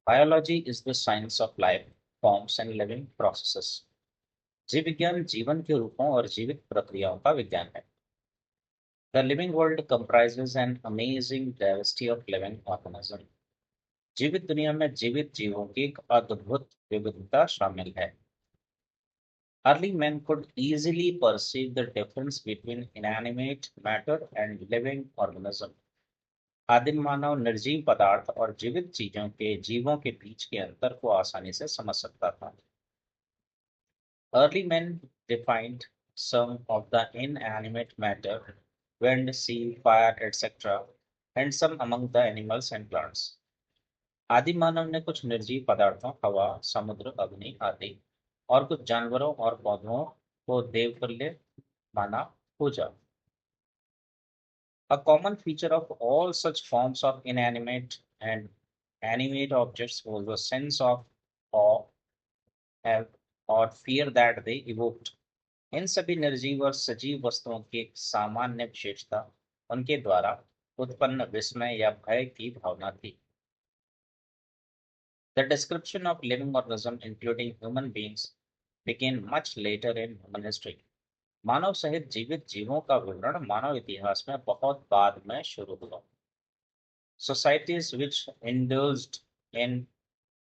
Biology is the science of life, forms and living processes. जीव विज्ञान जीवन के रूपों और जीवित प्रक्रियाओं का विज्ञान है. The living world comprises an amazing diversity of living organisms. जीवित दुनिया में जीवित जीवों की एक अद्भुत विविधता शामिल है. Early men could easily perceive the difference between inanimate matter and living organism. आदिम मानव निर्जीव पदार्थ और जीवित चीजों के जीवों के बीच के अंतर को आसानी से समझ सकता था. Early men defined some of the inanimate matter, wind, sea, fire, etc., and some among the animals and plants. आदि मानव ने कुछ निर्जीव पदार्थों हवा, समुद्र, अग्नि आदि और कुछ जानवरों और पौधों को देवतुल्य माना पूजा. A common feature of all such forms of inanimate and animate objects was a sense of awe or fear that they evoked. इन सभी निर्जीव और सजीव वस्तुओं की एक सामान्य विशेषता उनके द्वारा उत्पन्न विस्मय या भय की भावना थी. The description of living organisms, including human beings, began much later in human history. मानव सहित जीवित जीवों का विवरण मानव इतिहास में बहुत बाद में शुरू हुआ. Societies which indulged in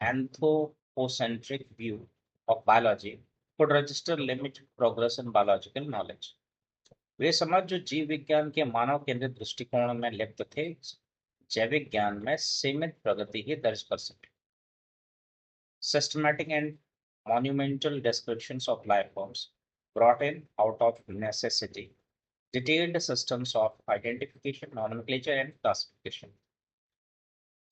anthropocentric view of biology could register limited progress in biological knowledge. वे समाज जो जीव विज्ञान के मानव केंद्रित दृष्टिकोण में लिप्त थे, जैविक ज्ञान में सीमित प्रगति ही दर्ज कर सके. Systematic and monumental descriptions of life forms brought in out of necessity detailed systems of identification, nomenclature and classification.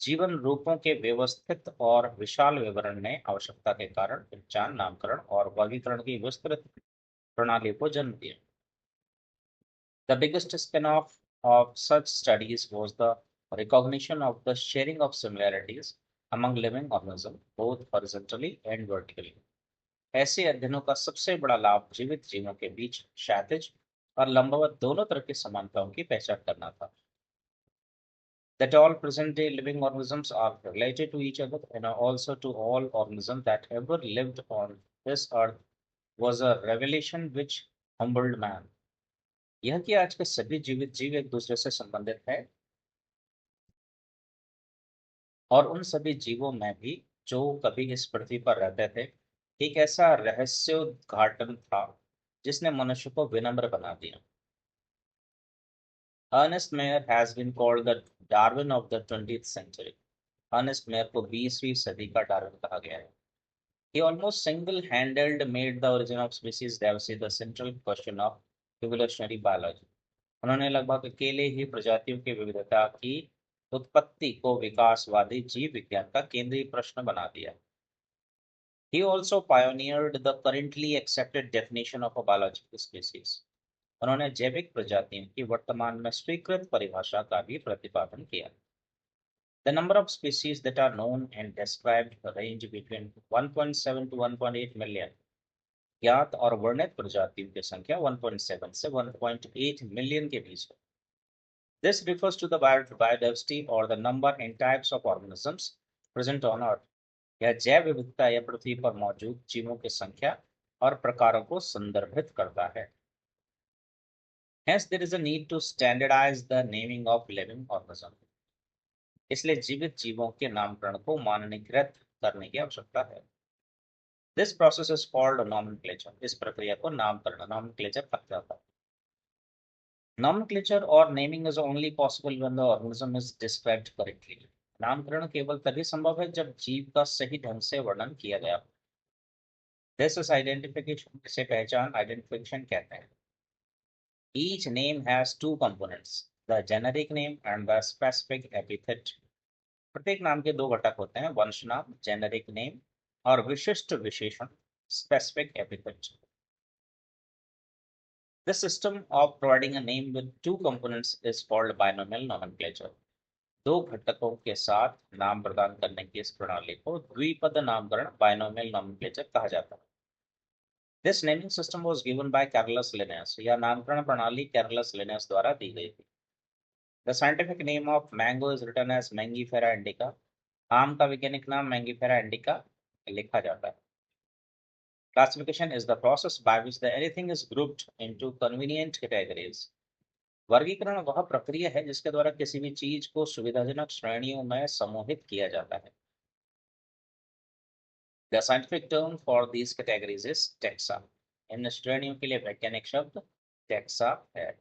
जीवन रूपों के व्यवस्थित और विशाल विवरण ने आवश्यकता के कारण पहचान, नामकरण और वर्गीकरण की विस्तृत प्रणाली को जन्म दिया. The biggest spin-off of such studies was the recognition of the sharing of similarities among living organisms, both horizontally and vertically. ऐसे अध्ययनों का सबसे बड़ा लाभ जीवित जीवों के बीच क्षैतिज और लंबवत दोनों तरह की समानताओं की पहचान करना था. That all present-day living organisms are related to each other and also to all organisms that ever lived on this earth was a revelation which humbled man. यह कि आज के सभी जीवित जीव एक दूसरे से संबंधित है और उन सभी जीवों में भी जो कभी इस पृथ्वी पर रहते थे, एक ऐसा रहस्योद्घाटन था जिसने मनुष्य को विनम्र बना दिया. Ernest Mayr has been called the Darwin of the 20th century. Ernest Mayr को 20वीं सदी का डार्विन कहा गया है. He almost single-handed made the origin of species diversity the central question of evolutionary biology. उन्होंने लगभग अकेले ही प्रजातियों की विविधता की उत्पत्ति को विकासवादी जीव विज्ञान का केंद्रीय प्रश्न बना दिया. He also pioneered the currently accepted definition of a biological species. उन्होंने जैविक प्रजातियों की वर्तमान में स्वीकृत परिभाषा का भी प्रतिपादन किया. The number of species that are known and described range between 1.7 to 1.8 million. ज्ञात और वर्णित प्रजातियों की संख्या 1.7 से 1.8 मिलियन के बीच है. This refers to the biodiversity or the number and types of organisms present on Earth. यह जैव विविधता या पृथ्वी पर मौजूद जीवों की संख्या और प्रकारों को संदर्भित करता है. Hence, there is a need to standardize the naming of living organisms. इसलिए जीवित जीवों के नामकरण को मानकीकृत करने की आवश्यकता है. This process is called nomenclature. इस प्रक्रिया को नामकरण nomenclature कहा जाता है. Nomenclature or naming is only possible when the organism is described correctly. नामकरण केवल तभी संभव है जब जीव का सही ढंग से वर्णन किया गया. This is identification. इसे पहचान identification कहते हैं. Each name has two components, the generic name and the specific epithet. प्रत्येक नाम के दो घटक होते हैं, वंश नाम जेनेरिक नेम और विशिष्ट विशेषण specific epithet. The system of providing a name with two components is called binomial nomenclature. दो घटकों के साथ नाम प्रदान करने की इस प्रणाली को द्विपद नामकरण binomial nomenclature कहा जाता है. This naming system was given by Carolus Linnaeus. यह नामकरण प्रणाली Carolus Linnaeus द्वारा दी गई थी. The scientific name of mango is written as Mangifera indica. आम का वैज्ञानिक नाम मैंगीफेरा इंडिका लिखा जाता है। Classification is the process by which the anything is grouped into convenient categories. वर्गीकरण वह प्रक्रिया है जिसके द्वारा किसी भी चीज को सुविधाजनक श्रेणियों में समूहित किया जाता है। The scientific term for these categories is taxa. इन श्रेणियों के लिए वैज्ञानिक शब्द टैक्सा है।